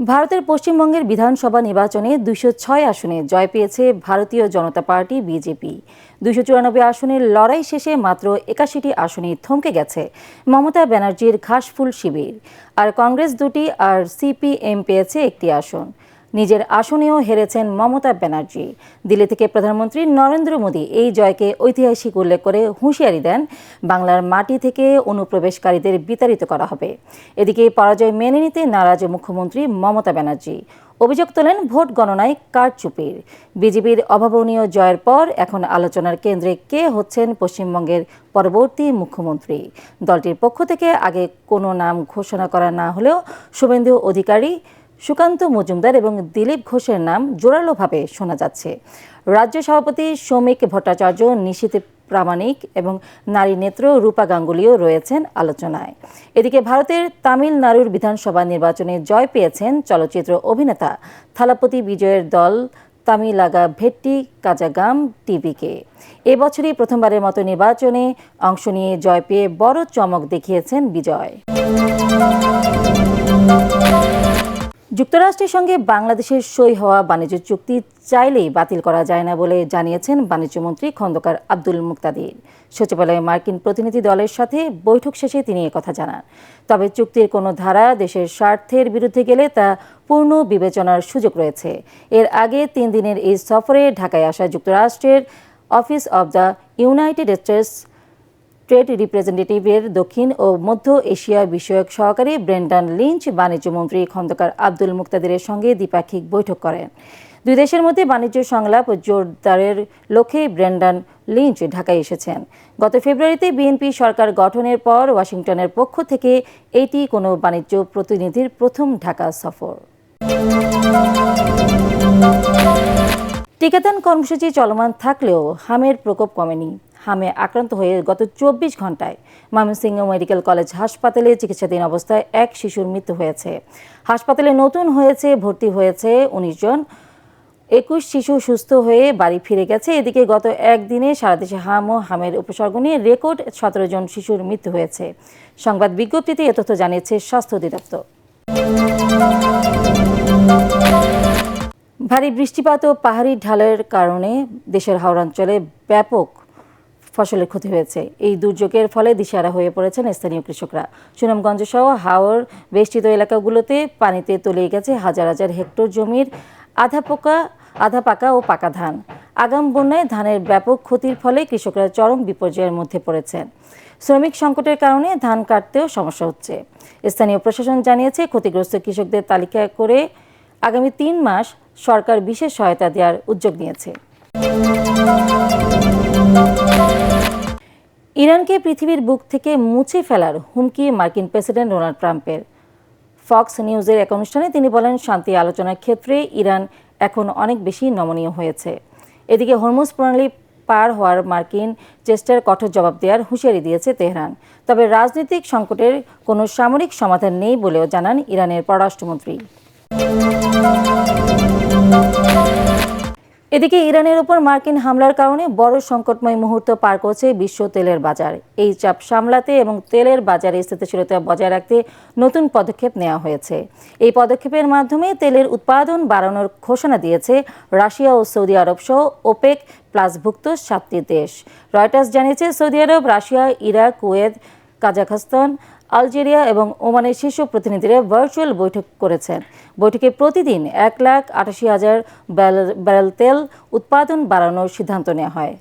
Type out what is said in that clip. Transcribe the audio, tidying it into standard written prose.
ভারতের পশ্চিমবঙ্গের বিধানসভা নির্বাচনে ২০৬ আসনে জয় পেয়েছে ভারতীয় জনতা পার্টি বিজেপি। ২৯৪ আসনের লড়াই শেষে মাত্র ৮১টি আসনে থমকে গেছে মমতা ব্যানার্জির ঘাসফুল শিবির, আর কংগ্রেস ২টি আর সিপিএম পেয়েছে একটি আসন। নিজের আসনেও হেরেছেন মমতা ব্যানার্জি। দিল্লি থেকে প্রধানমন্ত্রী নরেন্দ্র মোদী এই জয়কে ঐতিহাসিক উল্লেখ করে হুঁশিয়ারি দেন, বাংলার মাটি থেকে অনুপ্রবেশকারীদের বিতাড়িত করা হবে। এদিকে পরাজয় মেনে নিতে নারাজ মুখ্যমন্ত্রী মমতা ব্যানার্জি অভিযোগ তোলেন ভোট গণনায় কারচুপির। বিজেপির অভাবনীয় জয়ের পর এখন আলোচনার কেন্দ্রে কে হচ্ছেন পশ্চিমবঙ্গের পরবর্তী মুখ্যমন্ত্রী। দলটির পক্ষ থেকে আগে কোনো নাম ঘোষণা করা না হলেও শুভেন্দু অধিকারী, সুকান্ত মজুমদার এবং দিলীপ ঘোষের নাম জোরালোভাবে শোনা যাচ্ছে। রাজ্য সভাপতি সৌমিক ভট্টাচার্য, নিশীথ প্রামাণিক এবং নারী নেত্র রূপা গাঙ্গুলিও রয়েছেন আলোচনায়। এদিকে ভারতের তামিলনাড়ুর বিধানসভা নির্বাচনে জয় পেয়েছেন চলচ্চিত্র অভিনেতা থালাপতি বিজয়ের দল তামিলাগা ভেট্টি কাজাগাম টিভিকে। এবছরই প্রথমবারের মতো নির্বাচনে অংশ নিয়ে জয় পেয়ে বড় চমক দেখিয়েছেন বিজয়। যুক্তরাষ্ট্রের সঙ্গে বাংলাদেশের সই হওয়া বাণিজ্য চুক্তি চাইলেই বাতিল করা যায় না বলে জানিয়েছেন বাণিজ্যমন্ত্রী খন্দকার আব্দুল মুকতাদির। সচিবালয়ে মার্কিন প্রতিনিধি দলের সাথে বৈঠক শেষে তিনি কথা জানান। তবে চুক্তির কোনো ধারা দেশের স্বার্থের বিরুদ্ধে গেলে তা পূর্ণ বিবেচনার সুযোগ রয়েছে। এর আগে ৩ দিনের এই সফরে ঢাকায় আসা যুক্তরাষ্ট্রের office of the United States trade রিপ্রেজেন্টেটিভের দক্ষিণ ও মধ্য এশিয়া বিষয়ক সহকারী ব্রেন্ডন লিঞ্চ বাণিজ্যমন্ত্রী খন্দকার আব্দুল মুকতাদিরের সঙ্গে দ্বিপাক্ষিক বৈঠক করেন। দুই দেশের মধ্যে বাণিজ্য সংলাপ জোরদারের লক্ষ্যে ব্রেন্ডন লিঞ্চ ঢাকায় এসেছেন। গত ফেব্রুয়ারিতে বিএনপি সরকার গঠনের পর ওয়াশিংটনের পক্ষ থেকে এটি কোনো বাণিজ্য প্রতিনিধির প্রথম ঢাকা সফর। টিকাদান কর্মসূচি চলমান থাকলেও হামের প্রকোপ কমেনি। হামে আক্রান্ত হয়ে গত ২৪ ঘন্টায় ময়মনসিংহ মেডিকেল কলেজ হাসপাতালে চিকিৎসাধীন অবস্থায় এক শিশুর মৃত্যু হয়েছে। হাসপাতালে নতুন ভর্তি হয়েছে ১৯ জন। ২১ শিশু সুস্থ হয়ে বাড়ি ফিরে গেছে। এদিকে গত একদিনে সারা দেশে হাম ও হামের উপসর্গ নিয়ে রেকর্ড ১৭ জন শিশুর মৃত্যু হয়েছে। সংবাদ বিজ্ঞপ্তিতে এ তথ্য জানিয়েছে স্বাস্থ্য অধিদপ্তর। ভারী বৃষ্টিপাত ও পাহাড়ি ঢালের কারণে দেশের হাওড়াঞ্চলে ব্যাপক ফসলের ক্ষতি হয়েছে। এই দুর্যোগের ফলে দিশেহারা হয়ে পড়েছেন স্থানীয় কৃষকরা। সুনামগঞ্জ সহ হাওর বেষ্টিত এলাকাগুলোতে পানিতে তলিয়ে গেছে হাজার হাজার হেক্টর জমির আধা পাকা ও পাকা ধান। আগাম বন্যায় ধানের ব্যাপক ক্ষতির ফলে কৃষকরা চরম বিপর্যয়ের মধ্যে পড়েছেন। শ্রমিক সংকটের কারণে ধান কাটতেও সমস্যা হচ্ছে। স্থানীয় প্রশাসন জানিয়েছে, ক্ষতিগ্রস্ত কৃষকদের তালিকা করে আগামী ৩ মাস সরকার বিশেষ সহায়তা দেওয়ার উদ্যোগ নিয়েছে। ইরানকে পৃথিবীর বুক থেকে মুছে ফেলার হুমকি মার্কিন প্রেসিডেন্ট ডোনাল্ড ট্রাম্পের। ফক্স নিউজের এক অনুষ্ঠানে তিনি বলেন, শান্তি আলোচনার ক্ষেত্রে ইরান এখন অনেক বেশি নমনীয় হয়েছে। এদিকে হরমুজ প্রণালী পার হওয়ার মার্কিন চেষ্টার কঠোর জবাব দেওয়ার হুঁশিয়ারি দিয়েছে তেহরান। তবে রাজনৈতিক সংকটের কোনো সামরিক সমাধান নেই বলেও জানান ইরানের পররাষ্ট্রমন্ত্রী। এদিকে ইরানের উপর মার্কিন হামলার কারণে বড় সংকটময় মুহূর্ত পার করছে বিশ্ব তেলের বাজার। এই চাপ সামলাতে এবং তেলের বাজারে স্থিতিশীলতা বজায় রাখতে নতুন পদক্ষেপ নেওয়া হয়েছে। এই পদক্ষেপের মাধ্যমে তেলের উৎপাদন বাড়ানোর ঘোষণা দিয়েছে রাশিয়া ও সৌদি আরব সহ ওপেক প্লাসভুক্ত 7টি দেশ। রয়টার্স জানিয়েছে, সৌদি আরব, Russia, Iraq, Kuwait, Kazakhstan, Algeria এবং ওমানের শীর্ষ প্রতিনিধিরা ভার্চুয়াল বৈঠক করেছেন। বৈঠকে প্রতিদিন 1,88,000 ব্যারেল তেল উৎপাদন বাড়ানোর সিদ্ধান্ত নেওয়া হয়।